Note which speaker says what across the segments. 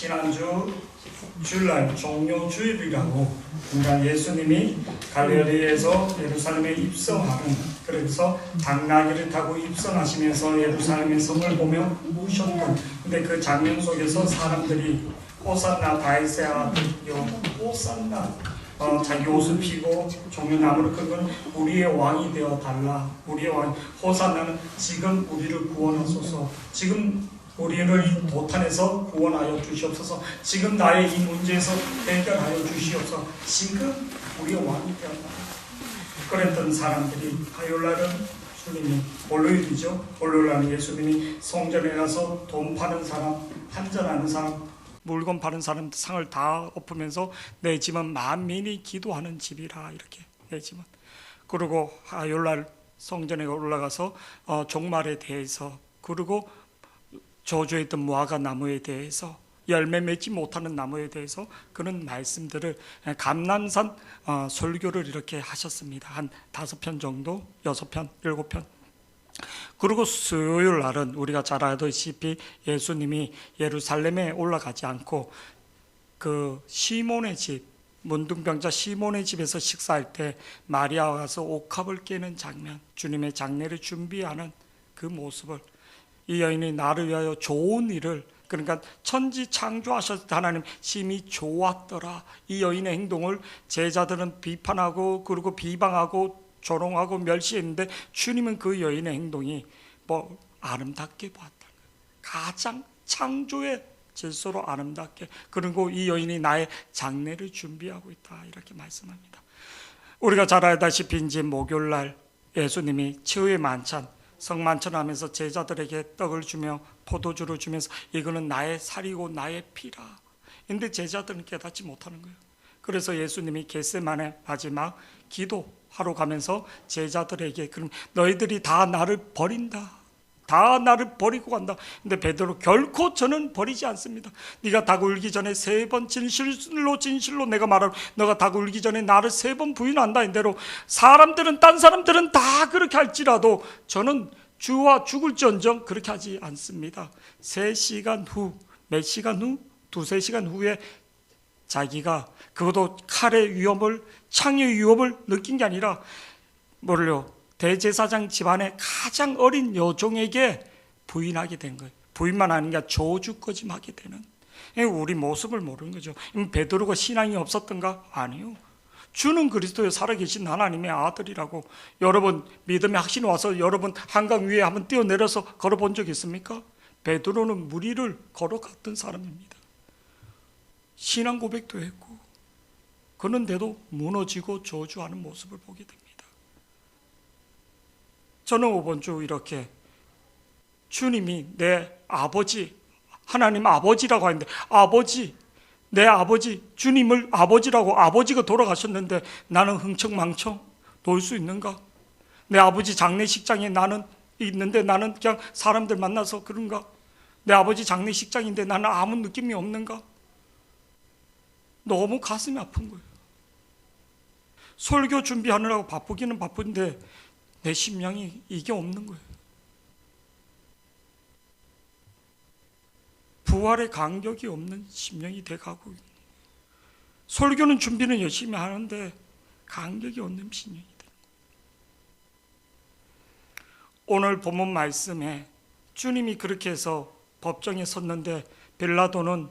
Speaker 1: 지난주 주일날 종료주일이라고, 그러니까 예수님이 갈릴리에서 예루살렘에 입성하는, 그래서 당나귀를 타고 입성하시면서 예루살렘의 성을 보며 우셨던, 근데 그 장면 속에서 사람들이 호산나 다윗의 아들이요 호산나, 자기 옷을 피고 종려나무를 끄고 우리의 왕이 되어 달라, 우리의 왕 호산나는 지금 우리를 구원하소서, 지금 우리를 이 도탄에서 구원하여 주시옵소서, 지금 나의 이 문제에서 해결하여 주시옵소서, 지금 우리의 왕이 되었다. 그랬던 사람들이 화요일날은 주님이 월요일이죠. 월요일날은 예수님이 성전에 가서 돈 파는 사람, 한전하는 사람, 물건 파는 사람 상을 다 엎으면서 내 집은 만민이 기도하는 집이라, 이렇게 내 집은. 그리고 화요일날 성전에 올라가서 종말에 대해서, 그리고 저주했던 무화과 나무에 대해서, 열매 맺지 못하는 나무에 대해서 그런 말씀들을 감람산 설교를 이렇게 하셨습니다. 한 5편 정도, 6편, 7편. 그리고 수요일 날은 우리가 잘 알다시피 예수님이 예루살렘에 올라가지 않고 그 시몬의 집, 문둥병자 시몬의 집에서 식사할 때 마리아가 가서 옥합을 깨는 장면, 주님의 장례를 준비하는 그 모습을, 이 여인이 나를 위하여 좋은 일을, 그러니까 천지 창조하셨을 때 하나님 심히 좋았더라, 이 여인의 행동을 제자들은 비판하고 그리고 비방하고 조롱하고 멸시했는데, 주님은 그 여인의 행동이 아름답게 보았다. 가장 창조의 질서로 아름답게, 그리고 이 여인이 나의 장례를 준비하고 있다, 이렇게 말씀합니다. 우리가 잘 알다시피 이제 목요일날 예수님이 최후의 만찬, 성만찬하면서 제자들에게 떡을 주며 포도주를 주면서 이거는 나의 살이고 나의 피라. 근데 제자들은 깨닫지 못하는 거예요. 그래서 예수님이 겟세마네 마지막 기도하러 가면서 제자들에게, 그럼 너희들이 다 나를 버린다, 다 나를 버리고 간다. 근데 베드로, 결코 저는 버리지 않습니다. 네가 닭 울기 전에 3번 진실로 진실로 내가 말하고, 너가 닭 울기 전에 나를 3번 부인한다. 인대로 사람들은, 딴 사람들은 다 그렇게 할지라도 저는 주와 죽을지언정 그렇게 하지 않습니다. 3시간 후, 몇 시간 후? 2-3시간 후에 자기가, 그것도 칼의 위험을, 창의 위협을 느낀 게 아니라 뭐를요, 대제사장 집안의 가장 어린 여종에게 부인하게 된 거예요. 부인만 아닌 게 저주거짐하게 되는, 우리 모습을 모르는 거죠. 베드로가 신앙이 없었던가? 아니요. 주는 그리스도의 살아계신 하나님의 아들이라고. 여러분 믿음의 확신이 와서 여러분 한강 위에 한번 뛰어내려서 걸어본 적 있습니까? 베드로는 물 위를 걸어갔던 사람입니다. 신앙 고백도 했고, 그런데도 무너지고 저주하는 모습을 보게 됩니다. 저는 이번 주 이렇게 주님이 내 아버지, 하나님 아버지라고 하는데, 아버지, 내 아버지, 주님을 아버지라고, 아버지가 돌아가셨는데 나는 흥청망청 놓을 수 있는가? 내 아버지 장례식장에 나는 있는데 나는 그냥 사람들 만나서 그런가? 내 아버지 장례식장인데 나는 아무 느낌이 없는가? 너무 가슴이 아픈 거예요. 설교 준비하느라고 바쁘기는 바쁜데 내 심령이 이게 없는 거예요. 부활의 간격이 없는 심령이 돼가고 있는 거예요. 설교는 준비는 열심히 하는데 간격이 없는 심령이 되는 거예요. 오늘 본문 말씀에 주님이 그렇게 해서 법정에 섰는데 빌라도는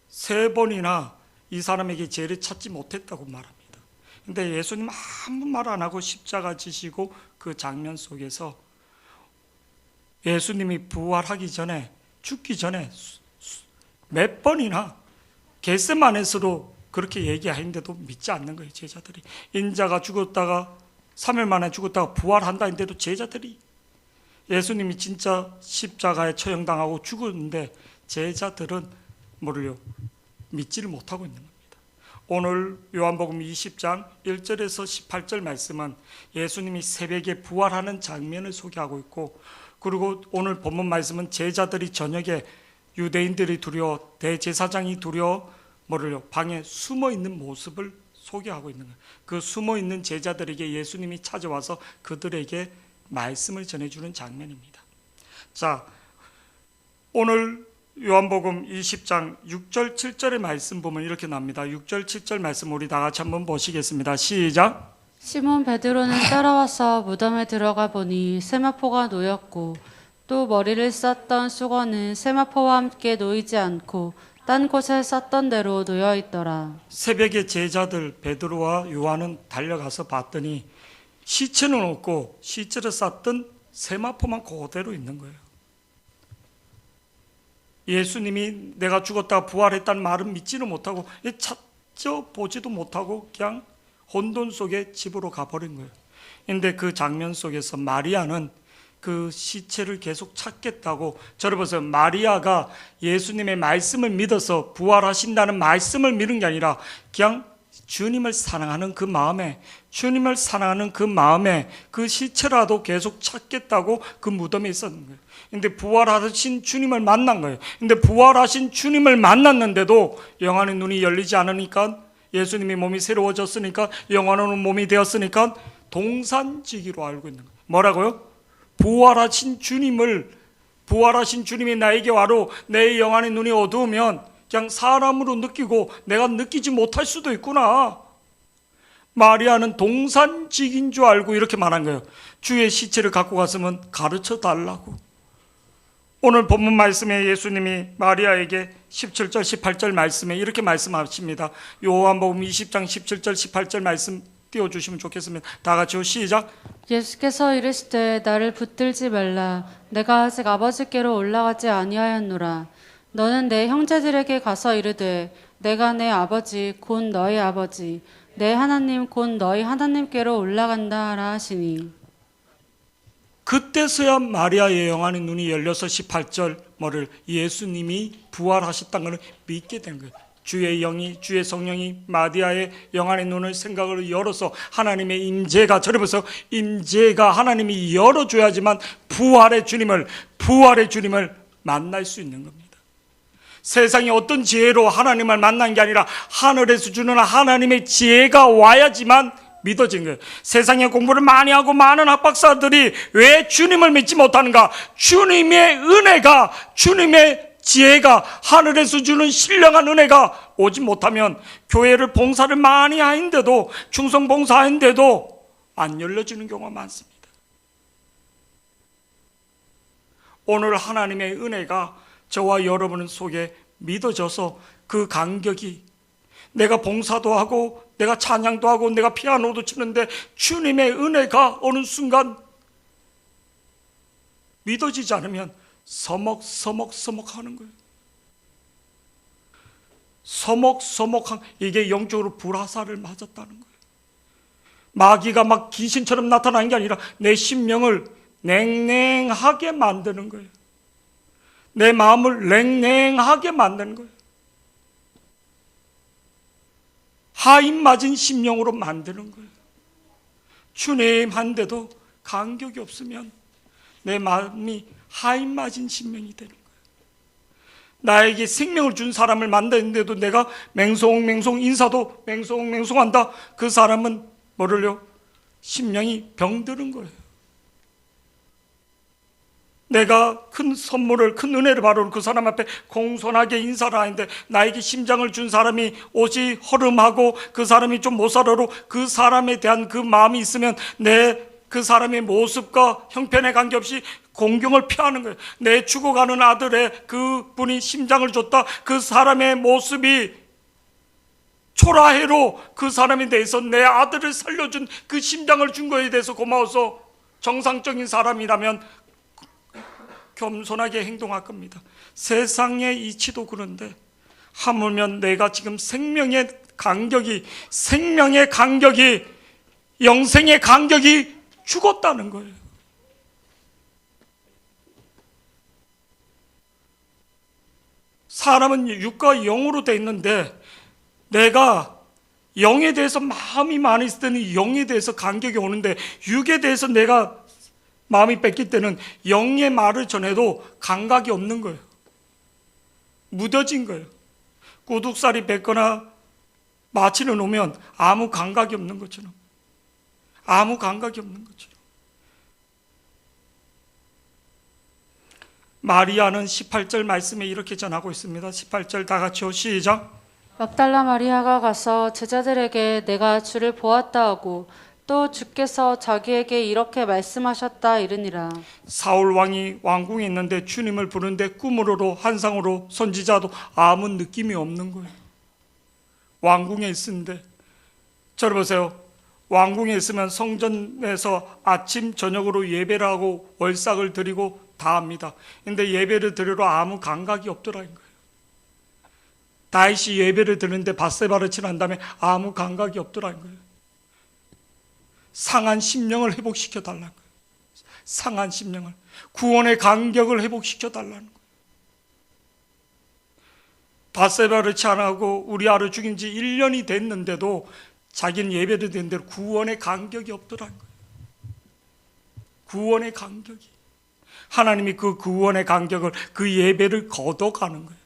Speaker 1: 3번이나 이 사람에게 죄를 찾지 못했다고 말합니다. 근데 예수님 아무 말 안 하고 십자가 지시고 그 장면 속에서 예수님이 부활하기 전에, 죽기 전에 몇 번이나 겟세마네스로 그렇게 얘기하는데도 믿지 않는 거예요. 제자들이 인자가 죽었다가 3일 만에 죽었다가 부활한다는데도 제자들이, 예수님이 진짜 십자가에 처형당하고 죽었는데 제자들은 뭐를요? 믿지를 못하고 있는 겁니다. 오늘 요한복음 20장 1절에서 18절 말씀은 예수님이 새벽에 부활하는 장면을 소개하고 있고, 그리고 오늘 본문 말씀은 제자들이 저녁에 유대인들이 두려워, 대제사장이 두려워 뭐를요? 방에 숨어 있는 모습을 소개하고 있는 거예요. 그 숨어 있는 제자들에게 예수님이 찾아와서 그들에게 말씀을 전해주는 장면입니다. 자, 오늘 요한복음 20장 6절 7절의 말씀 보면 이렇게 나옵니다. 6절 7절 말씀 우리 다 같이 한번 보시겠습니다. 시작.
Speaker 2: 시몬 베드로는 따라와서 무덤에 들어가 보니 세마포가 놓였고 또 머리를 쌌던 수건은 세마포와 함께 놓이지 않고 딴 곳에 쌌던 대로 놓여 있더라.
Speaker 1: 새벽에 제자들 베드로와 요한은 달려가서 봤더니 시체는 없고 시체를 쌌던 세마포만 그대로 있는 거예요. 예수님이 내가 죽었다가 부활했다는 말은 믿지는 못하고 찾아보지도 못하고 그냥 혼돈 속에 집으로 가버린 거예요. 그런데 그 장면 속에서 마리아는 그 시체를 계속 찾겠다고, 저를 보세요. 마리아가 예수님의 말씀을 믿어서 부활하신다는 말씀을 믿은 게 아니라 그냥 주님을 사랑하는 그 마음에, 주님을 사랑하는 그 마음에 그 시체라도 계속 찾겠다고 그 무덤에 있었는 거예요. 근데 부활하신 주님을 만난 거예요. 근데 부활하신 주님을 만났는데도 영안의 눈이 열리지 않으니까, 예수님이 몸이 새로워졌으니까, 영원한 몸이 되었으니까 동산지기로 알고 있는 거예요. 뭐라고요? 부활하신 주님이 나에게 와로 내 영안의 눈이 어두우면 그냥 사람으로 느끼고 내가 느끼지 못할 수도 있구나. 마리아는 동산직인 줄 알고 이렇게 말한 거예요. 주의 시체를 갖고 갔으면 가르쳐 달라고. 오늘 본문 말씀에 예수님이 마리아에게 17절 18절 말씀에 이렇게 말씀하십니다. 요한복음 20장 17절 18절 말씀 띄워주시면 좋겠습니다. 다 같이요. 시작.
Speaker 2: 예수께서 이르시되 나를 붙들지 말라. 내가 아직 아버지께로 올라가지 아니하였노라. 너는 내 형제들에게 가서 이르되 내가 내 아버지 곧 너희 아버지 내 하나님 곧 너희 하나님께로 올라간다 하라 하시니.
Speaker 1: 그때서야 마리아의 영안의 눈이 열려서 18절 뭐를 예수님이 부활하셨다는 것을 믿게 된 거예요. 주의 영이, 주의 성령이 마리아의 영안의 눈을 생각을 열어서 하나님의 임재가, 저를 보세요. 임재가 하나님이 열어줘야지만 부활의 주님을 만날 수 있는 겁니다. 세상에 어떤 지혜로 하나님을 만난 게 아니라 하늘에서 주는 하나님의 지혜가 와야지만 믿어진 거예요. 세상에 공부를 많이 하고 많은 학박사들이 왜 주님을 믿지 못하는가? 주님의 은혜가, 주님의 지혜가, 하늘에서 주는 신령한 은혜가 오지 못하면 교회를 봉사를 많이 하는데도, 충성 봉사하는데도 안 열려지는 경우가 많습니다. 오늘 하나님의 은혜가 저와 여러분 속에 믿어져서 그 간격이, 내가 봉사도 하고 내가 찬양도 하고 내가 피아노도 치는데 주님의 은혜가 어느 순간 믿어지지 않으면 서먹서먹 하는 거예요. 서먹서먹한, 이게 영적으로 불화살을 맞았다는 거예요. 마귀가 막 귀신처럼 나타나는 게 아니라 내 심령을 냉랭하게 만드는 거예요. 내 마음을 냉랭하게 만드는 거예요. 하인 맞은 심령으로 만드는 거예요. 주님 한데도 간격이 없으면 내 마음이 하인 맞은 심령이 되는 거예요. 나에게 생명을 준 사람을 만났는데도 내가 맹송맹송, 인사도 맹송맹송한다. 그 사람은 뭐를요? 심령이 병드는 거예요. 내가 큰 선물을, 큰 은혜를 바로 그 사람 앞에 공손하게 인사를 하는데 나에게 심장을 준 사람이 옷이 허름하고 그 사람이 좀 못 살아로 그 사람에 대한 그 마음이 있으면 그 사람의 모습과 형편에 관계없이 공경을 표하는 거예요. 내 죽어가는 아들의 그 분이 심장을 줬다. 그 사람의 모습이 초라해로 그 사람에 대해서 내 아들을 살려준 그 심장을 준 거에 대해서 고마워서 정상적인 사람이라면 겸손하게 행동할 겁니다. 세상의 이치도 그런데 하물며 내가 지금 생명의 간격이, 영생의 간격이 죽었다는 거예요. 사람은 육과 영으로 돼 있는데 내가 영에 대해서 마음이 많이 있을 때는 영에 대해서 간격이 오는데 육에 대해서 내가 마음이 뺏길 때는 영의 말을 전해도 감각이 없는 거예요. 무뎌진 거예요. 구둑살이 뱉거나 마취를 놓으면 아무 감각이 없는 것처럼, 마리아는 18절 말씀에 이렇게 전하고 있습니다. 18절 다 같이요. 시작.
Speaker 2: 막달라 마리아가 가서 제자들에게 내가 주를 보았다 하고 또 주께서 자기에게 이렇게 말씀하셨다 이르니라.
Speaker 1: 사울 왕이 왕궁에 있는데 주님을 부르는데 꿈으로도 환상으로 선지자도 아무 느낌이 없는 거예요. 왕궁에 있는데 저를 보세요. 왕궁에 있으면 성전에서 아침 저녁으로 예배를 하고 월삭을 드리고 다 합니다. 근데 예배를 드리러 아무 감각이 없더라는 거예요. 다윗이 예배를 드리는데 밧세바를 지난 다음에 아무 감각이 없더라는 거예요. 상한 심령을 회복시켜 달라는 거예요. 상한 심령을, 구원의 간격을 회복시켜 달라는 거예요. 밧세바를 치안하고 우리아를 죽인 지 1년이 됐는데도 자기는 예배를 드린 대로 구원의 간격이 없더라는 거예요. 구원의 간격이. 하나님이 그 구원의 간격을, 그 예배를 걷어가는 거예요.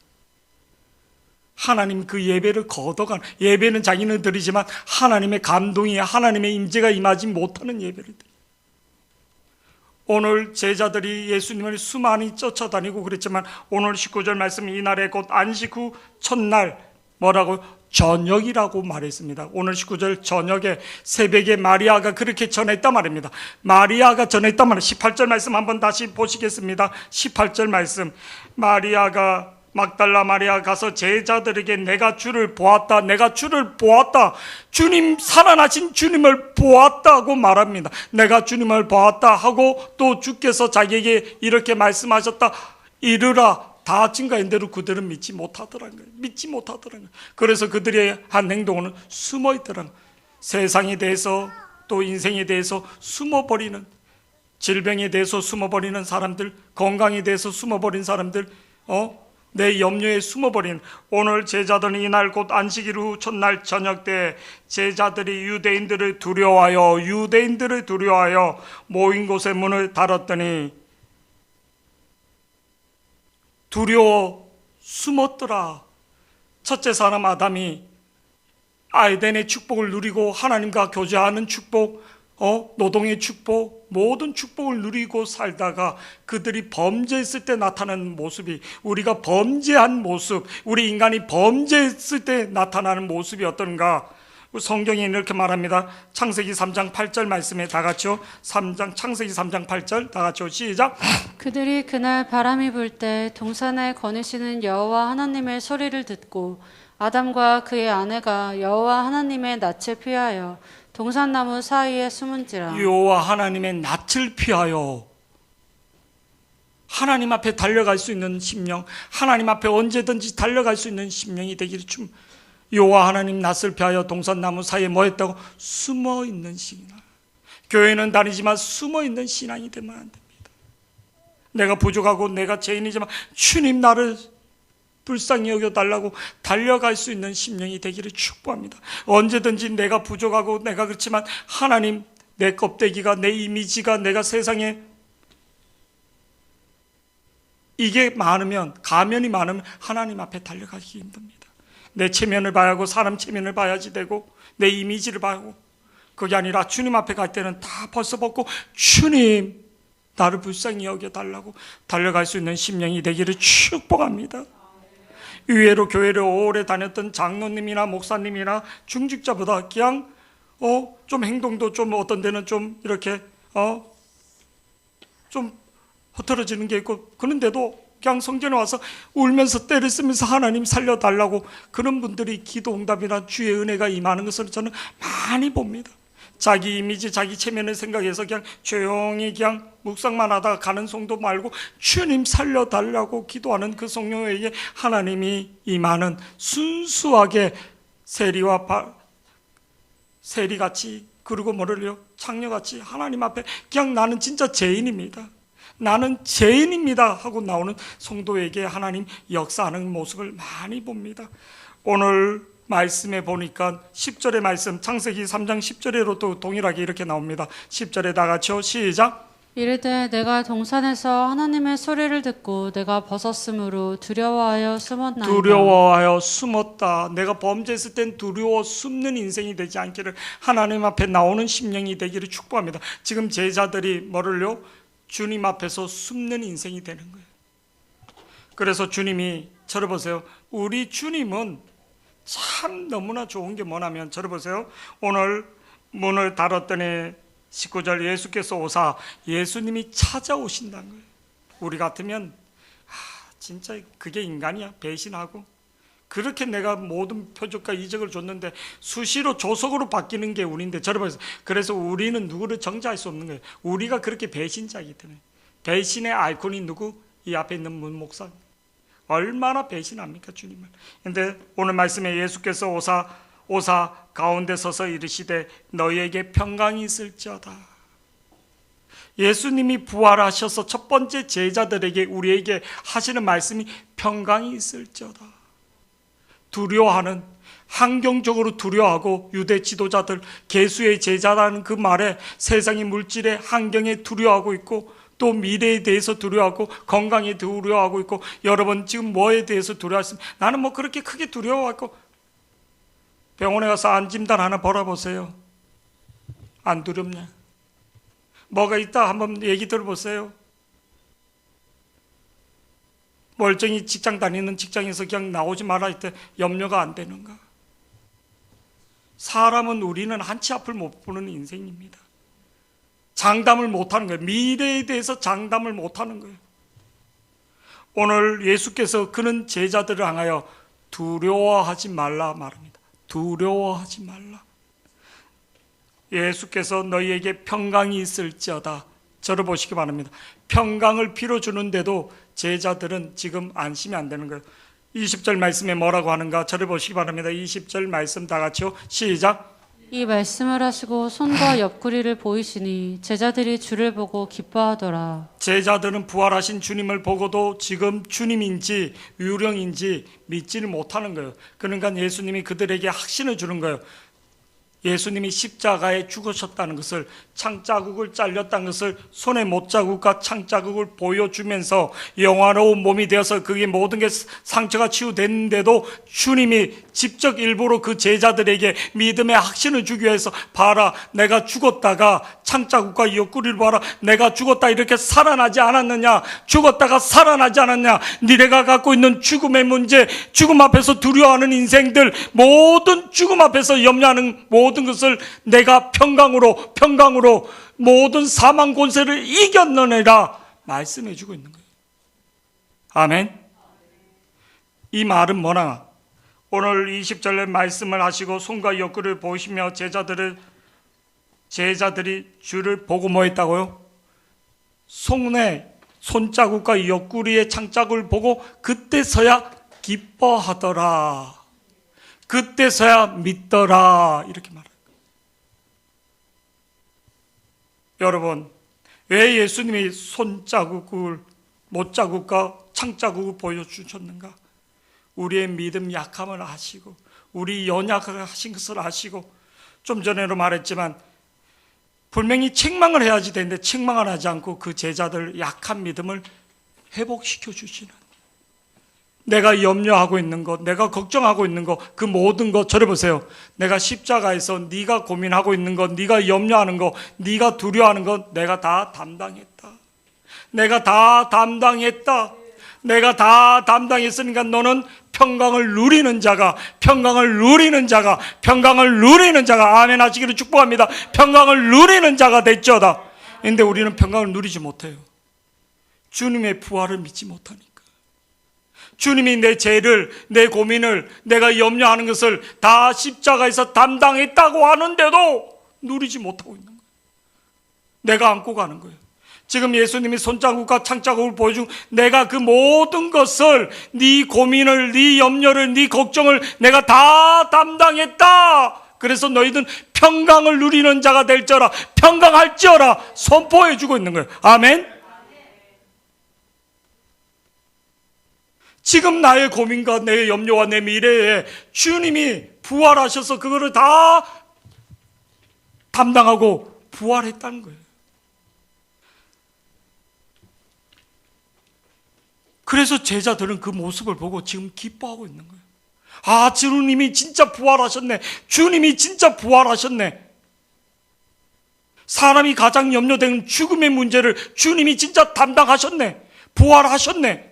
Speaker 1: 하나님 그 예배를 걷어가는, 예배는 자기는 드리지만 하나님의 감동이, 하나님의 임재가 임하지 못하는 예배를 드려요. 오늘 제자들이 예수님을 수많이 쫓아다니고 그랬지만 오늘 19절 말씀, 이날에 곧 안식 후 첫날 뭐라고? 저녁이라고 말했습니다. 오늘 19절 저녁에, 새벽에 마리아가 그렇게 전했단 말입니다. 마리아가 전했단 말이에요. 18절 말씀 한번 다시 보시겠습니다. 18절 말씀, 마리아가, 막달라 마리아 가서 제자들에게 내가 주를 보았다, 내가 주를 보았다, 주님, 살아나신 주님을 보았다고 말합니다. 내가 주님을 보았다 하고 또 주께서 자기에게 이렇게 말씀하셨다, 이르라. 다 증거한 대로 그들은 믿지 못하더라는 거예요. 믿지 못하더라는 거예요. 그래서 그들의 한 행동은 숨어 있더라는 거예요. 세상에 대해서 또 인생에 대해서 숨어버리는, 질병에 대해서 숨어버리는 사람들, 건강에 대해서 숨어버린 사람들, 내 염려에 숨어버린, 오늘 제자들은 이날 곧 안식일 후 첫날 저녁 때 제자들이 유대인들을 두려워하여 모인 곳의 문을 닫았더니 두려워 숨었더라. 첫째 사람 아담이 에덴의 축복을 누리고 하나님과 교제하는 축복, 노동의 축복, 모든 축복을 누리고 살다가 그들이 범죄했을 때 나타나는 모습이, 우리가 범죄한 모습, 우리 인간이 범죄했을 때 나타나는 모습이 어떤가? 성경이 이렇게 말합니다. 창세기 3장 8절 말씀에 다 같이요. 창세기 3장 8절 다 같이요. 시작.
Speaker 2: 그들이 그날 바람이 불 때 동산에 거니시는 여호와 하나님의 소리를 듣고 아담과 그의 아내가 여호와 하나님의 낯을 피하여 동산나무 사이에 숨은지라.
Speaker 1: 여호와 하나님의 낯을 피하여, 하나님 앞에 달려갈 수 있는 심령, 하나님 앞에 언제든지 달려갈 수 있는 심령이 되기를 여호와 하나님 낯을 피하여 동산나무 사이에 뭐 했다고? 숨어 있는 신앙. 교회는 다니지만 숨어 있는 신앙이 되면 안 됩니다. 내가 부족하고 내가 죄인이지만 주님 나를 불쌍히 여겨달라고 달려갈 수 있는 심령이 되기를 축복합니다. 언제든지 내가 부족하고 내가 그렇지만 하나님, 내 껍데기가, 내 이미지가, 내가 세상에 이게 많으면, 가면이 많으면 하나님 앞에 달려가기 힘듭니다. 내 체면을 봐야 하고 사람 체면을 봐야지 되고 내 이미지를 봐야 하고, 그게 아니라 주님 앞에 갈 때는 다 벗어벗고 주님 나를 불쌍히 여겨달라고 달려갈 수 있는 심령이 되기를 축복합니다. 의외로 교회를 오래 다녔던 장로님이나 목사님이나 중직자보다 그냥 좀 행동도 좀 어떤 데는 좀 이렇게 좀 흐트러지는 게 있고, 그런데도 그냥 성전에 와서 울면서 때를 쓰면서 하나님 살려달라고 그런 분들이 기도 응답이나 주의 은혜가 임하는 것을 저는 많이 봅니다. 자기 이미지, 자기 체면을 생각해서 그냥 조용히 그냥 묵상만 하다가 가는 성도 말고 주님 살려달라고 기도하는 그 성령에게 하나님이 임하는, 순수하게 세리같이, 그리고 뭐를요? 창녀같이 하나님 앞에 그냥 나는 진짜 죄인입니다, 나는 죄인입니다 하고 나오는 성도에게 하나님 역사하는 모습을 많이 봅니다. 오늘 말씀에 보니까 10절의 말씀, 창세기 3장 10절에도 또 동일하게 이렇게 나옵니다. 10절에 다 같이요. 시작.
Speaker 2: 이르되 내가 동산에서 하나님의 소리를 듣고 내가 벗었으므로 두려워하여 숨었나이다.
Speaker 1: 두려워하여 숨었다. 내가 범죄했을 땐 두려워 숨는 인생이 되지 않기를, 하나님 앞에 나오는 심령이 되기를 축복합니다. 지금 제자들이 뭐를요? 주님 앞에서 숨는 인생이 되는 거예요. 그래서 주님이 저를 보세요. 우리 주님은 참 너무나 좋은 게 뭐냐면 저를 보세요. 오늘 문을 닫았더니 19절 예수께서 오사 예수님이 찾아오신다는 거예요. 우리 같으면 진짜 그게 인간이야. 배신하고 그렇게 내가 모든 표적과 이적을 줬는데 수시로 조석으로 바뀌는 게 우리인데 저를 보세요. 그래서 우리는 누구를 정죄할 수 없는 거예요. 우리가 그렇게 배신자이기 때문에. 배신의 아이콘이 누구? 이 앞에 있는 문 목사. 얼마나 배신합니까 주님을. 근데 오늘 말씀에 예수께서 오사 가운데 서서 이르시되 너희에게 평강이 있을지어다. 예수님이 부활하셔서 첫 번째 제자들에게 우리에게 하시는 말씀이 평강이 있을지어다. 두려워하는, 환경적으로 두려워하고 유대 지도자들 개수의 제자라는 그 말에 세상의 물질의 환경에 두려워하고 있고 또 미래에 대해서 두려워하고 건강에 두려워하고 있고 여러분 지금 뭐에 대해서 두려워하십니까? 나는 뭐 그렇게 크게 두려워하고 병원에 가서 안진단 하나 벌어보세요. 안 두렵냐? 뭐가 있다 한번 얘기 들어보세요. 멀쩡히 직장 다니는 직장에서 그냥 나오지 말아 할 때 염려가 안 되는가? 사람은 우리는 한치 앞을 못 보는 인생입니다. 장담을 못하는 거예요. 미래에 대해서 장담을 못하는 거예요. 오늘 예수께서 그런 제자들을 향하여 두려워하지 말라 말합니다. 두려워하지 말라. 예수께서 너희에게 평강이 있을지어다. 저를 보시기 바랍니다. 평강을 필요 주는데도 제자들은 지금 안심이 안 되는 거예요. 20절 말씀에 뭐라고 하는가? 저를 보시기 바랍니다. 20절 말씀 다 같이요. 시작.
Speaker 2: 이 말씀을 하시고 손과 옆구리를 보이시니 제자들이 주를 보고 기뻐하더라.
Speaker 1: 제자들은 부활하신 주님을 보고도 지금 주님인지 유령인지 믿지를 못하는 거예요. 그러니까 예수님이 그들에게 확신을 주는 거예요. 예수님이 십자가에 죽으셨다는 것을, 창자국을 잘렸다는 것을, 손에 못자국과 창자국을 보여주면서 영화로운 몸이 되어서 그게 모든 게 상처가 치유됐는데도 주님이 직접 일부러 그 제자들에게 믿음의 확신을 주기 위해서 봐라, 내가 죽었다가 창자국과 옆구리를 봐라, 내가 죽었다 이렇게 살아나지 않았느냐, 죽었다가 살아나지 않았냐, 니네가 갖고 있는 죽음의 문제, 죽음 앞에서 두려워하는 인생들, 모든 죽음 앞에서 염려하는 모든 것을 내가 평강으로 모든 사망 권세를 이겼느니라 말씀해 주고 있는 거예요. 아멘. 이 말은 뭐나? 오늘 20절에 말씀을 하시고 손과 옆구리를 보시며 제자들이 주를 보고 뭐 했다고요? 손에 손자국과 옆구리의 창자국을 보고 그때서야 기뻐하더라. 그때서야 믿더라. 이렇게 말합니다. 여러분, 왜 예수님이 손자국을, 못자국과 창자국을 보여주셨는가? 우리의 믿음 약함을 아시고 우리 연약을 하신 것을 아시고 좀 전에도 말했지만 분명히 책망을 해야지 되는데 책망을 하지 않고 그 제자들 약한 믿음을 회복시켜 주시는, 내가 염려하고 있는 것, 내가 걱정하고 있는 것, 그 모든 것 저를 보세요. 내가 십자가에서 네가 고민하고 있는 것, 네가 염려하는 것, 네가 두려워하는 것 내가 다 담당했다. 내가 다 담당했다. 내가 다 담당했으니까 너는 평강을 누리는 자가 아멘 하시기를 축복합니다. 평강을 누리는 자가 됐죠다. 그런데 우리는 평강을 누리지 못해요. 주님의 부활을 믿지 못하니까. 주님이 내 죄를, 내 고민을, 내가 염려하는 것을 다 십자가에서 담당했다고 하는데도 누리지 못하고 있는 거예요. 내가 안고 가는 거예요. 지금 예수님이 손자국과 창자국을 보여준 내가 그 모든 것을, 네 고민을, 네 염려를, 네 걱정을 내가 다 담당했다. 그래서 너희들은 평강을 누리는 자가 될지어라, 평강할지어라 선포해 주고 있는 거예요. 아멘. 지금 나의 고민과 내 염려와 내 미래에 주님이 부활하셔서 그거를 다 담당하고 부활했다는 거예요. 그래서 제자들은 그 모습을 보고 지금 기뻐하고 있는 거예요. 아, 주님이 진짜 부활하셨네. 주님이 진짜 부활하셨네. 사람이 가장 염려되는 죽음의 문제를 주님이 진짜 담당하셨네. 부활하셨네.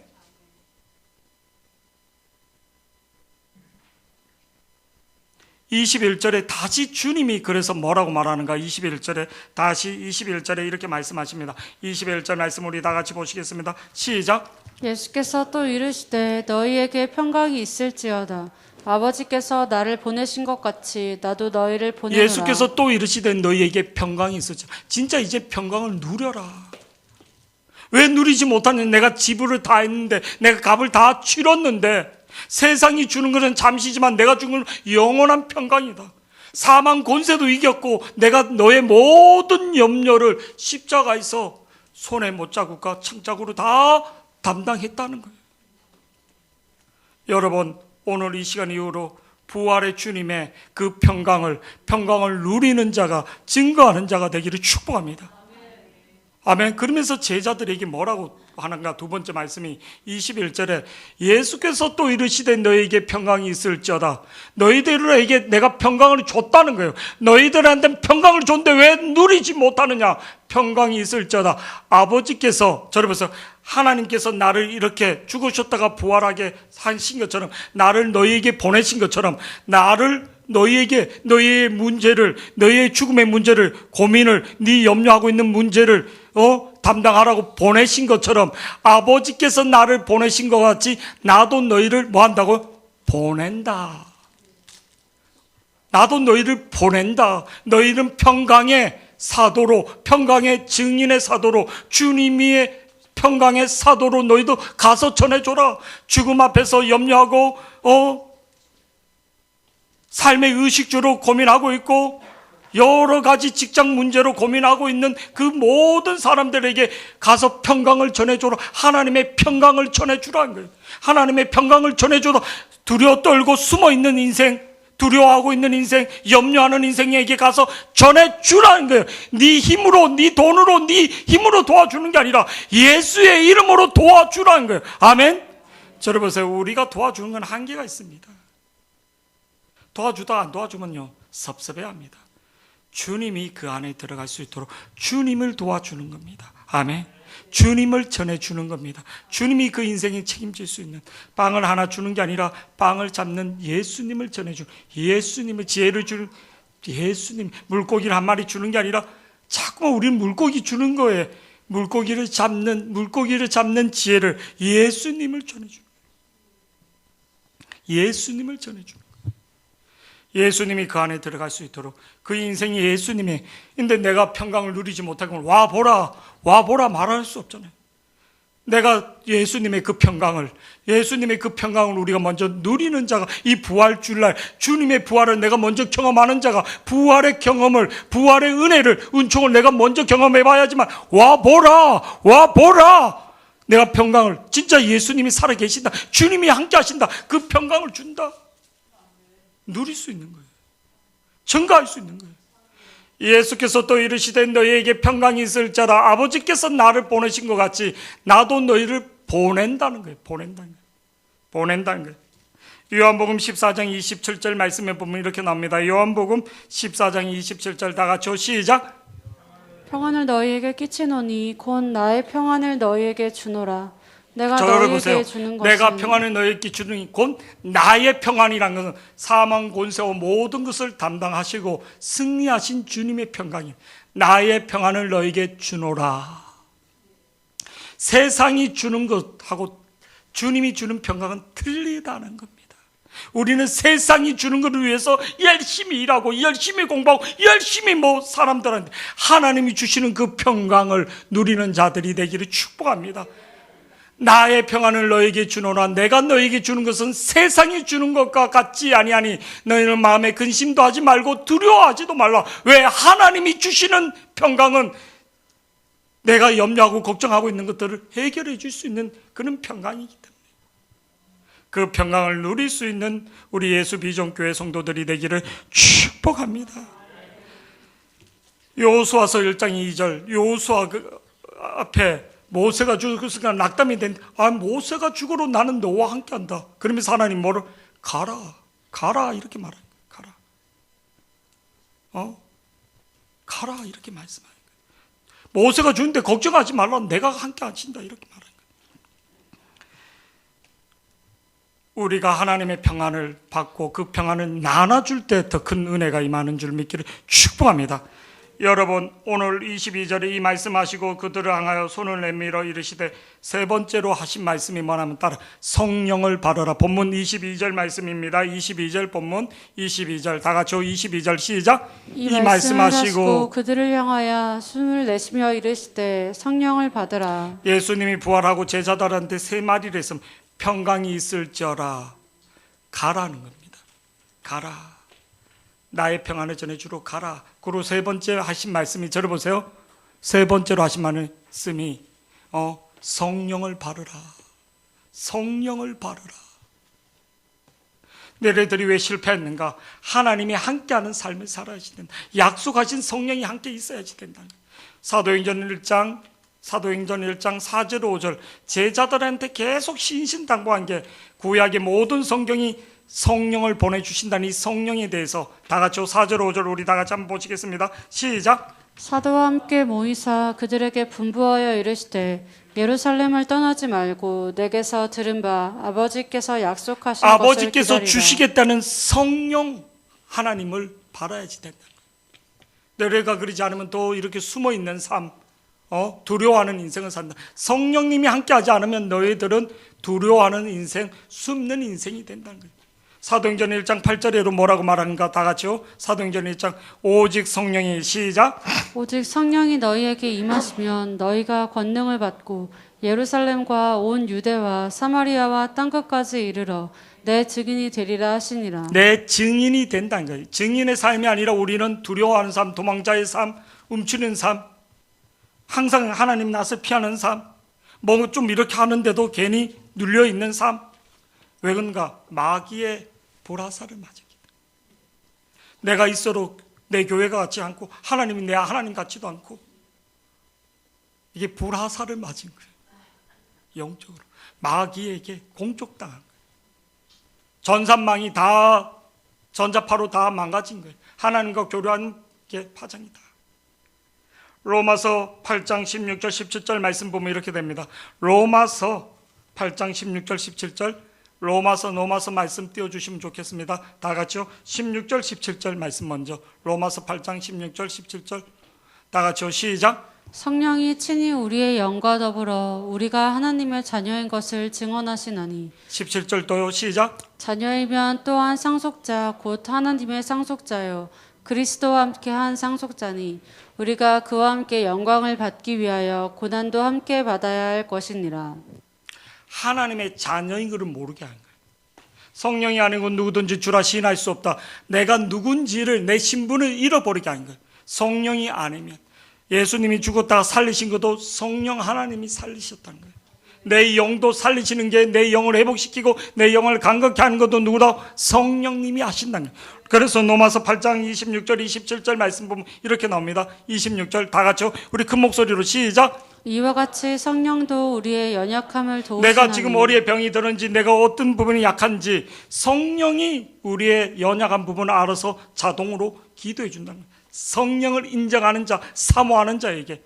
Speaker 1: 21절에 다시 주님이 그래서 뭐라고 말하는가? 21절에 다시 21절에 이렇게 말씀하십니다. 21절 말씀 우리 다 같이 보시겠습니다. 시작.
Speaker 2: 예수께서 또 이르시되 너희에게 평강이 있을지어다. 아버지께서 나를 보내신 것 같이 나도 너희를 보내노라.
Speaker 1: 예수께서 또 이르시되 너희에게 평강이 있을지. 진짜 이제 평강을 누려라. 왜 누리지 못하는? 내가 지불을 다 했는데, 내가 값을 다 치렀는데, 세상이 주는 것은 잠시지만 내가 주는 건 영원한 평강이다. 사망 권세도 이겼고 내가 너의 모든 염려를 십자가에서 손에 못자국과 창자국으로 다 담당했다는 거예요. 여러분, 오늘 이 시간 이후로 부활의 주님의 그 평강을 누리는 자가, 증거하는 자가 되기를 축복합니다. 아멘. 그러면서 제자들에게 뭐라고 하는가? 두 번째 말씀이 21절에 예수께서 또 이르시되 너희에게 평강이 있을지어다. 너희들에게 내가 평강을 줬다는 거예요. 너희들한테 평강을 줬는데 왜 누리지 못하느냐? 평강이 있을지어다. 아버지께서, 저를 보세요. 하나님께서 나를 이렇게 죽으셨다가 부활하게 하신 것처럼, 나를 너희에게 보내신 것처럼, 나를 너희에게 너희의 문제를, 너희의 죽음의 문제를, 고민을, 네 염려하고 있는 문제를 담당하라고 보내신 것처럼, 아버지께서 나를 보내신 것 같이 나도 너희를 뭐 한다고? 보낸다. 나도 너희를 보낸다. 너희는 평강의 사도로, 평강의 증인의 사도로, 주님의 평강의 사도로 너희도 가서 전해줘라. 죽음 앞에서 염려하고 삶의 의식주로 고민하고 있고 여러 가지 직장 문제로 고민하고 있는 그 모든 사람들에게 가서 평강을 전해줘라. 하나님의 평강을 전해주라는 거예요. 하나님의 평강을 전해줘라. 두려워 떨고 숨어있는 인생, 두려워하고 있는 인생, 염려하는 인생에게 가서 전해주라는 거예요. 네 힘으로, 네 돈으로, 네 힘으로 도와주는 게 아니라 예수의 이름으로 도와주라는 거예요. 아멘. 저를 보세요. 우리가 도와주는 건 한계가 있습니다. 도와주다가 안 도와주면요, 섭섭해합니다. 주님이 그 안에 들어갈 수 있도록 주님을 도와주는 겁니다. 아멘. 주님을 전해주는 겁니다. 주님이 그 인생에 책임질 수 있는, 빵을 하나 주는 게 아니라 빵을 잡는 예수님을 전해주는, 예수님의 지혜를 주는 예수님, 물고기를 한 마리 주는 게 아니라 자꾸만 우리는 물고기 주는 거예요. 물고기를 잡는 지혜를, 예수님을 전해주는 거예요. 예수님을 전해주는 거예요. 예수님이 그 안에 들어갈 수 있도록, 그 인생이 예수님의, 근데 내가 평강을 누리지 못하면 와보라 말할 수 없잖아요. 내가 예수님의 그 평강을 우리가 먼저 누리는 자가, 이 부활 주일날 주님의 부활을 내가 먼저 경험하는 자가, 부활의 경험을, 부활의 은혜를, 은총을 내가 먼저 경험해 봐야지만, 와보라 내가 평강을, 진짜 예수님이 살아계신다, 주님이 함께 하신다, 그 평강을 준다, 누릴 수 있는 거예요. 증거할 수 있는 거예요. 예수께서 또 이르시되 너희에게 평강이 있을 자라. 아버지께서 나를 보내신 것 같이 나도 너희를 보낸다는 거예요. 보낸다는 거예요. 요한복음 14장 27절 말씀에 보면 이렇게 나옵니다. 요한복음 14장 27절 다 같이 시작.
Speaker 2: 평안을 너희에게 끼치노니 곧 나의 평안을 너희에게 주노라. 내가
Speaker 1: 저를
Speaker 2: 너희에게
Speaker 1: 보세요.
Speaker 2: 주는 것은,
Speaker 1: 내가 평안을 너희에게 주는 곧 나의 평안이라는 것은 사망 권세와 모든 것을 담당하시고 승리하신 주님의 평강이에요. 나의 평안을 너희에게 주노라. 세상이 주는 것하고 주님이 주는 평강은 틀리다는 겁니다. 우리는 세상이 주는 것을 위해서 열심히 일하고 열심히 공부하고 열심히 사람들한테, 하나님이 주시는 그 평강을 누리는 자들이 되기를 축복합니다. 나의 평안을 너에게 주노라. 내가 너에게 주는 것은 세상이 주는 것과 같지 아니하니 너희는 마음에 근심도 하지 말고 두려워하지도 말라. 왜? 하나님이 주시는 평강은 내가 염려하고 걱정하고 있는 것들을 해결해 줄 수 있는 그런 평강이기 때문에, 그 평강을 누릴 수 있는 우리 예수 비전교회 성도들이 되기를 축복합니다. 여호수아서 1장 2절, 여호수아 그 앞에 모세가 죽었으니까 낙담이 됐는데, 모세가 죽어도 나는 너와 함께한다. 그러면서 하나님 뭐를? 가라 이렇게 말하는 거예요. 가라 이렇게 말씀하는 거예요. 모세가 죽는데 걱정하지 말라, 내가 함께 하신다 이렇게 말하는 우리가 하나님의 평안을 받고 그 평안을 나눠줄 때 더 큰 은혜가 임하는 줄 믿기를 축복합니다. 여러분, 오늘 22절에 이 말씀하시고 그들을 향하여 손을 내밀어 이르시되, 세 번째로 하신 말씀이 뭐냐면 따라 성령을 받아라. 본문 22절 말씀입니다. 22절 본문 22절 다 같이 22절 시작.
Speaker 2: 이 말씀하시고 그들을 향하여 숨을 내쉬며 이르시되 성령을 받으라.
Speaker 1: 예수님이 부활하고 제자들한테 세 마디를 했으면 평강이 있을지어라. 가라는 겁니다. 가라. 나의 평안을 전해주러 가라. 그리고 세 번째 하신 말씀이, 저를 보세요. 세 번째로 하신 말씀이 성령을 바르라. 성령을 바르라. 너희들이 왜 실패했는가? 하나님이 함께하는 삶을 살아야지 된다. 약속하신 성령이 함께 있어야지 된다. 사도행전 1장 4절 5절 제자들한테 계속 신신당부한 게, 구약의 모든 성경이 성령을 보내주신다는 이 성령에 대해서 다 같이 4절 5절 우리 다 같이 한번 보시겠습니다. 시작.
Speaker 2: 사도와 함께 모이사 그들에게 분부하여 이르시되 예루살렘을 떠나지 말고 내게서 들은 바 아버지께서 약속하신 것을
Speaker 1: 아버지께서
Speaker 2: 기다리라.
Speaker 1: 주시겠다는 성령 하나님을 바라야지 된다. 너희가 그러지 않으면 또 이렇게 숨어있는 삶, 두려워하는 인생을 산다. 성령님이 함께하지 않으면 너희들은 두려워하는 인생, 숨는 인생이 된다는 거예요. 사도행전 1장 8절에도 뭐라고 말하는가? 다 같이요. 사도행전 1장 오직 성령이 시작.
Speaker 2: 오직 성령이 너희에게 임하시면 너희가 권능을 받고 예루살렘과 온 유대와 사마리아와 땅끝까지 이르러 내 증인이 되리라 하시니라.
Speaker 1: 내 증인이 된다는 거예요. 증인의 삶이 아니라 우리는 두려워하는 삶, 도망자의 삶, 움츠리는 삶, 항상 하나님 낯을 피하는 삶, 뭐 좀 이렇게 하는데도 괜히 눌려있는 삶. 왜 그런가? 마귀의 보라사를 맞았기 때문에. 내가 있어도 내 교회가 같지 않고 하나님이 내 하나님 같지도 않고, 이게 보라사를 맞은 거예요. 영적으로 마귀에게 공격당한 거예요. 전산망이 다 전자파로 다 망가진 거예요. 하나님과 교류하는 게 파장이다. 로마서 8장 16절 17절 말씀 보면 이렇게 됩니다. 로마서 8장 16절 17절 로마서 말씀 띄워주시면 좋겠습니다. 다 같이요. 16절 17절 말씀 먼저. 로마서 8장 16절 17절 다 같이요. 시작.
Speaker 2: 성령이 친히 우리의 영과 더불어 우리가 하나님의 자녀인 것을 증언하시나니.
Speaker 1: 17절 또요. 시작.
Speaker 2: 자녀이면 또한 상속자 곧 하나님의 상속자요 그리스도와 함께 한 상속자니 우리가 그와 함께 영광을 받기 위하여 고난도 함께 받아야 할 것이니라.
Speaker 1: 하나님의 자녀인 것을 모르게 하는 거예요. 성령이 아니고 누구든지 주라 시인할 수 없다. 내가 누군지를, 내 신분을 잃어버리게 하는 거예요. 성령이 아니면. 예수님이 죽었다가 살리신 것도 성령 하나님이 살리셨다는 거예요. 내 영도 살리시는 게, 내 영을 회복시키고 내 영을 감격케 하는 것도 누구다? 성령님이 하신다는 거예요. 그래서 로마서 8장 26절 27절 말씀 보면 이렇게 나옵니다. 26절 다 같이요. 우리 큰 목소리로 시작.
Speaker 2: 이와 같이 성령도 우리의 연약함을 도우시나니.
Speaker 1: 내가 지금 어디에 병이 들은지, 내가 어떤 부분이 약한지 성령이 우리의 연약한 부분을 알아서 자동으로 기도해 준다는 거예요. 성령을 인정하는 자, 사모하는 자에게.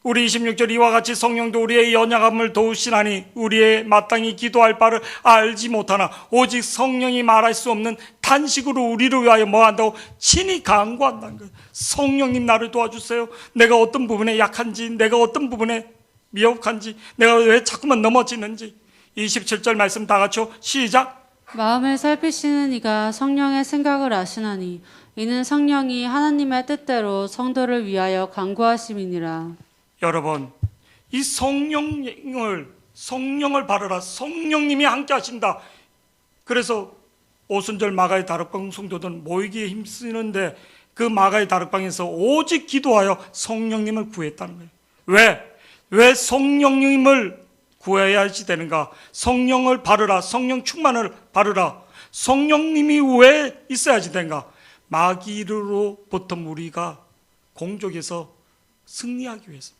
Speaker 1: 우리 26절 이와 같이 성령도 우리의 연약함을 도우시나니 우리의 마땅히 기도할 바를 알지 못하나 오직 성령이 말할 수 없는 탄식으로 우리를 위하여 뭐한다고? 친히 간구한다는 거예요. 성령님 나를 도와주세요. 내가 어떤 부분에 약한지, 내가 어떤 부분에 미혹한지, 내가 왜 자꾸만 넘어지는지. 27절 말씀 다 같이요. 시작.
Speaker 2: 마음을 살피시는 이가 성령의 생각을 아시나니 이는 성령이 하나님의 뜻대로 성도를 위하여 간구하심이니라.
Speaker 1: 여러분, 이 성령을 바르라. 성령님이 함께 하신다. 그래서 오순절 마가의 다락방 성도들은 모이기에 힘쓰는데 그 마가의 다락방에서 오직 기도하여 성령님을 구했다는 거예요. 왜 성령님을 구해야지 되는가? 성령을 바르라. 성령 충만을 바르라. 성령님이 왜 있어야지 되는가? 마귀로부터 우리가 공적에서 승리하기 위해서입니다.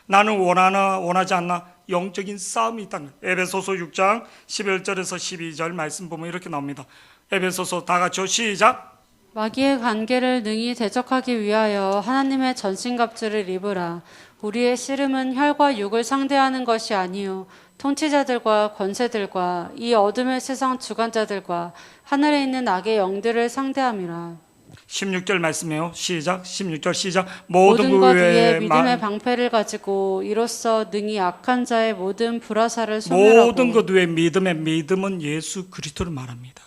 Speaker 1: 나는 원하나 원하지 않나 영적인 싸움이 있다는 거예요. 에베소서 6장 11절에서 12절 말씀 보면 이렇게 나옵니다. 에베소서 다 같이 시작.
Speaker 2: 마귀의 관계를 능히 대적하기 위하여 하나님의 전신갑주를 입으라. 우리의 씨름은 혈과 육을 상대하는 것이 아니요 통치자들과 권세들과 이 어둠의 세상 주관자들과 하늘에 있는 악의 영들을 상대함이라.
Speaker 1: 16절 말씀이에요. 시작. 16절 시작.
Speaker 2: 모든 것 위에
Speaker 1: 위에
Speaker 2: 믿음의 방패를 가지고 이로써 능히 악한 자의 모든 불화살을 소멸하고.
Speaker 1: 모든 것 위에 믿음은 예수 그리스도를 말합니다.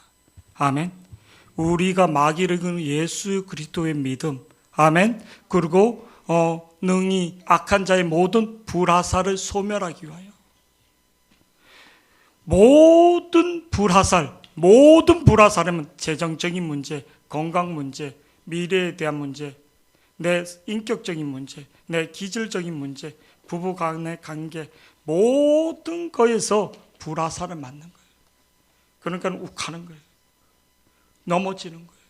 Speaker 1: 아멘. 우리가 마귀를 그 예수 그리스도의 믿음. 아멘. 그리고 능히 악한 자의 모든 불화살을 소멸하기 위하여. 모든 불화살은 재정적인 문제, 건강 문제, 미래에 대한 문제, 내 인격적인 문제, 내 기질적인 문제, 부부 간의 관계, 모든 거에서 불화살을 맞는 거예요. 그러니까 욱하는 거예요. 넘어지는 거예요.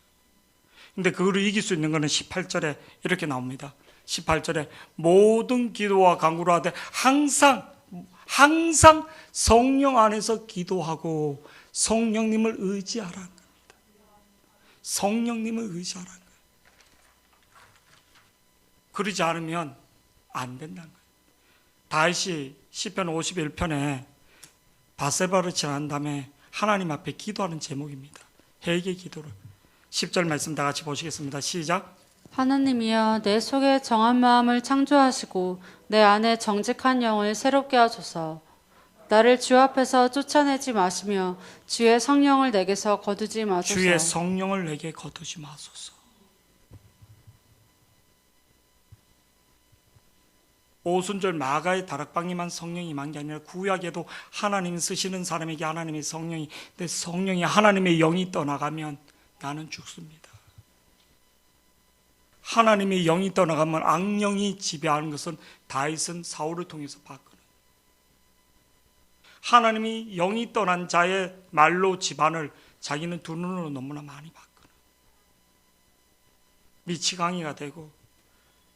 Speaker 1: 근데 그거를 이길 수 있는 거는 18절에 이렇게 나옵니다. 18절에 모든 기도와 간구를 하되 항상 성령 안에서 기도하고 성령님을 의지하라는 겁니다. 성령님을 의지하라는 거예요. 그러지 않으면 안 된다는 거예요. 다윗이 시편 51편에 바세바를 지난 다음에 하나님 앞에 기도하는 제목입니다. 회개 기도를. 10절 말씀 다 같이 보시겠습니다. 시작.
Speaker 2: 하나님이여 내 속에 정한 마음을 창조하시고 내 안에 정직한 영을 새롭게 하소서. 나를 주 앞에서 쫓아내지 마시며 주의 성령을 내게서 거두지 마소서.
Speaker 1: 주의 성령을 내게 거두지 마소서. 오순절 마가의 다락방에만 성령이 임한 게 아니라 구약에도 하나님 쓰시는 사람에게 하나님의 성령이, 내 성령이 하나님의 영이 떠나가면 나는 죽습니다. 하나님의 영이 떠나가면 악령이 지배하는 것은 다윗은 사울을 통해서 봤거든요. 하나님이 영이 떠난 자의 말로 집안을 자기는 두 눈으로 너무나 많이 봤거든요. 미치광이가 되고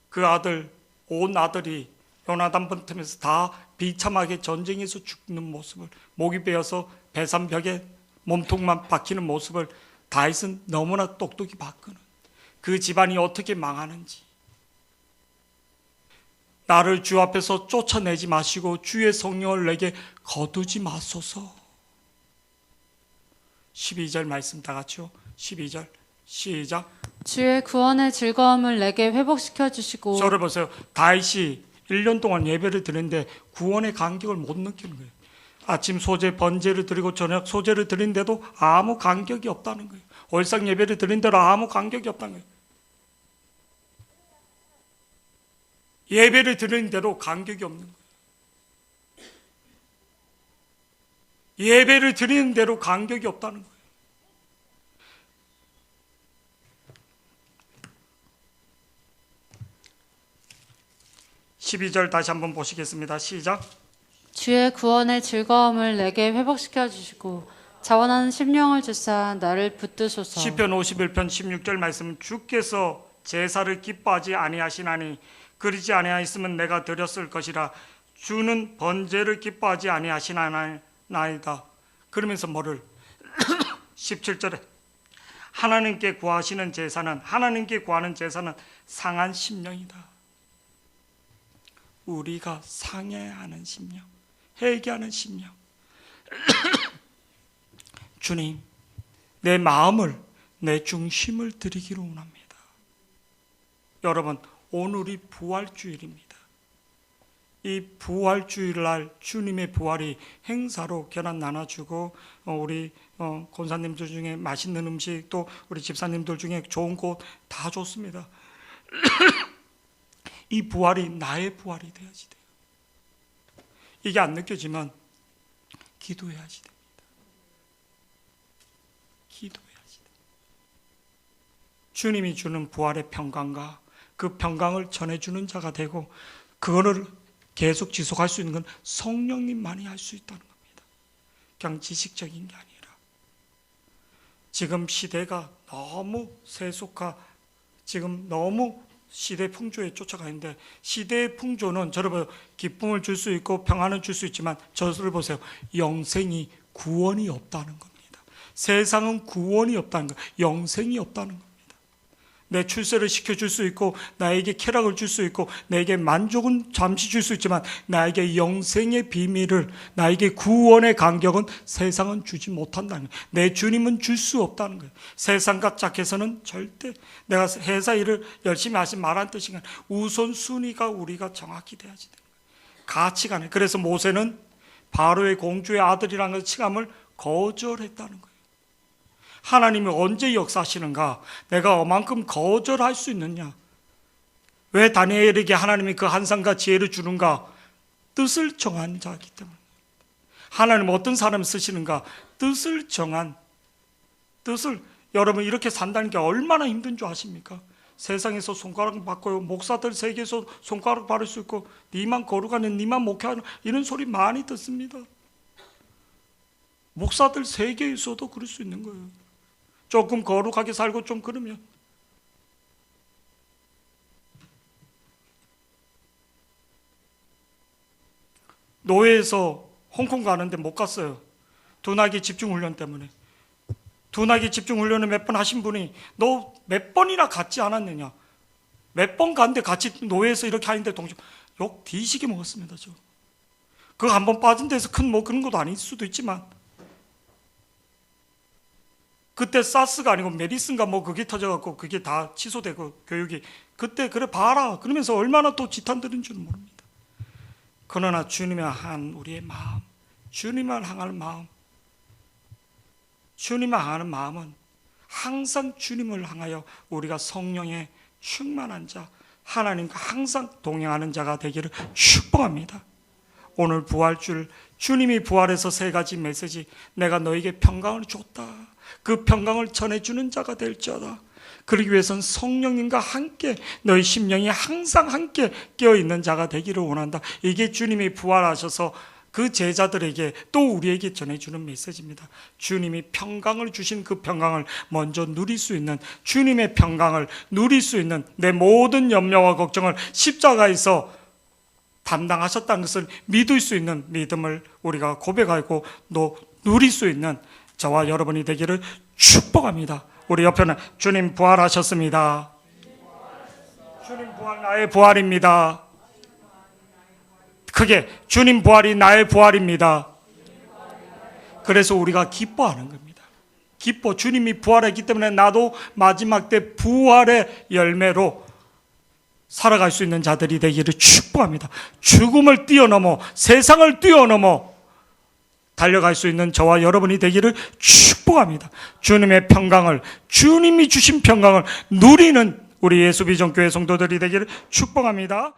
Speaker 1: 그 아들, 온 아들이 요나단 번틈에서 다 비참하게 전쟁에서 죽는 모습을, 목이 베어서 배산벽에 몸통만 박히는 모습을 다윗은 너무나 똑똑히 봤거든. 그 집안이 어떻게 망하는지. 나를 주 앞에서 쫓아내지 마시고 주의 성령을 내게 거두지 마소서. 12절 말씀 다 같이요. 12절 시작.
Speaker 2: 주의 구원의 즐거움을 내게 회복시켜 주시고.
Speaker 1: 저를 보세요. 다윗이 1년 동안 예배를 드리는데 구원의 감격을 못 느끼는 거예요. 아침 소제 번제를 드리고 저녁 소제를 드린데도 아무 감격이 없다는 거예요. 월상 예배를 드린데도 아무 감격이 없다는 거예요. 예배를 드리는 대로 감격이 없는 거예요. 예배를 드리는 대로 감격이 없다는 거예요. (12절) 다시 한번 보시겠습니다. 시작.
Speaker 2: 주의 구원의 즐거움을 내게 회복시켜 주시고 자원하는 심령을 주사 나를 붙드소서.
Speaker 1: 시편 51편 16절 말씀. 주께서 제사를 기뻐하지 아니하시나니 그러지 아니하였으면 내가 드렸을 것이라. 주는 번제를 기뻐하지 아니하시나이다. 그러면서 뭐를 17절에 하나님께 구하시는 제사는, 하나님께 구하는 제사는 상한 심령이다. 우리가 상해야 하는 심령, 회개하는 심령. 주님, 내 마음을, 내 중심을 드리기로 원합니다. 여러분, 오늘이 부활주일입니다. 이 부활주일날 주님의 부활이 행사로 계란 나눠주고, 우리 권사님들 중에 맛있는 음식, 또 우리 집사님들 중에 좋은 곳 다 좋습니다. 이 부활이 나의 부활이 되어야지 돼요. 이게 안 느껴지면 기도해야지 됩니다. 기도해야지 됩니다. 주님이 주는 부활의 평강과 그 평강을 전해주는 자가 되고, 그거를 계속 지속할 수 있는 건 성령님만이 할 수 있다는 겁니다. 그냥 지식적인 게 아니라. 지금 시대가 너무 세속화, 지금 너무 시대 풍조에 쫓아가 있는데, 시대의 풍조는 여러분 기쁨을 줄 수 있고 평안을 줄 수 있지만, 저를 보세요. 영생이, 구원이 없다는 겁니다. 세상은 구원이 없다는 거예요. 영생이 없다는 겁니다. 내 출세를 시켜줄 수 있고 나에게 쾌락을 줄 수 있고 나에게 만족은 잠시 줄 수 있지만 나에게 영생의 비밀을, 나에게 구원의 간격은 세상은 주지 못한다는 거예요. 내 주님은 줄 수 없다는 거예요. 세상과 짝해서는 절대, 내가 회사 일을 열심히 하신 말한 뜻이가 우선순위가 우리가 정확히 돼야지 돼요. 가치관에. 그래서 모세는 바로의 공주의 아들이라는 칭함을 거절했다는 거예요. 하나님이 언제 역사하시는가? 내가 얼만큼 거절할 수 있느냐? 왜 다니엘에게 하나님이 그 한상과 지혜를 주는가? 뜻을 정한 자이기 때문에. 하나님은 어떤 사람을 쓰시는가? 뜻을 정한, 뜻을, 여러분 이렇게 산다는 게 얼마나 힘든 줄 아십니까? 세상에서 손가락 받고요, 목사들 세계에서 손가락 받을 수 있고, 니만 거룩하는, 니만 목회하는, 이런 소리 많이 듣습니다. 목사들 세계에서도 그럴 수 있는 거예요. 조금 거룩하게 살고 좀 그러면. 노예에서 홍콩 가는데 못 갔어요. 둔하기 집중훈련 때문에. 둔하기 집중훈련을 몇 번 하신 분이 너 몇 번이나 갔지 않았느냐? 몇 번 갔는데 같이 노예에서 이렇게 하는데 욕 뒤지게 먹었습니다. 저. 그거 한 번 빠진 데서 큰 뭐 그런 것도 아닐 수도 있지만 그때 사스가 아니고 메디슨가 뭐 그게 터져갖고 그게 다 취소되고 교육이 그때 그래 봐라 그러면서 얼마나 또 지탄 들은 줄은 모릅니다. 그러나 주님을 향한 우리의 마음, 주님을 향할 마음, 주님을 향하는 마음은 항상 주님을 향하여 우리가 성령에 충만한 자, 하나님과 항상 동행하는 자가 되기를 축복합니다. 오늘 부활줄, 주님이 부활해서 세 가지 메시지, 내가 너에게 평강을 줬다. 그 평강을 전해주는 자가 될지어다. 그러기 위해서는 성령님과 함께 너희 심령이 항상 함께 깨어있는 자가 되기를 원한다. 이게 주님이 부활하셔서 그 제자들에게 또 우리에게 전해주는 메시지입니다. 주님이 평강을 주신 그 평강을 먼저 누릴 수 있는, 주님의 평강을 누릴 수 있는 내 모든 염려와 걱정을 십자가에서 담당하셨다는 것을 믿을 수 있는 믿음을 우리가 고백하고 또 누릴 수 있는 저와 여러분이 되기를 축복합니다. 우리 옆에는 주님 부활하셨습니다. 주님 부활 나의 부활입니다. 크게 주님 부활이 나의 부활입니다. 그래서 우리가 기뻐하는 겁니다. 기뻐. 주님이 부활했기 때문에 나도 마지막 때 부활의 열매로 살아갈 수 있는 자들이 되기를 축복합니다. 죽음을 뛰어넘어 세상을 뛰어넘어 달려갈 수 있는 저와 여러분이 되기를 축복합니다. 주님의 평강을, 주님이 주신 평강을 누리는 우리 예수비전교회 성도들이 되기를 축복합니다.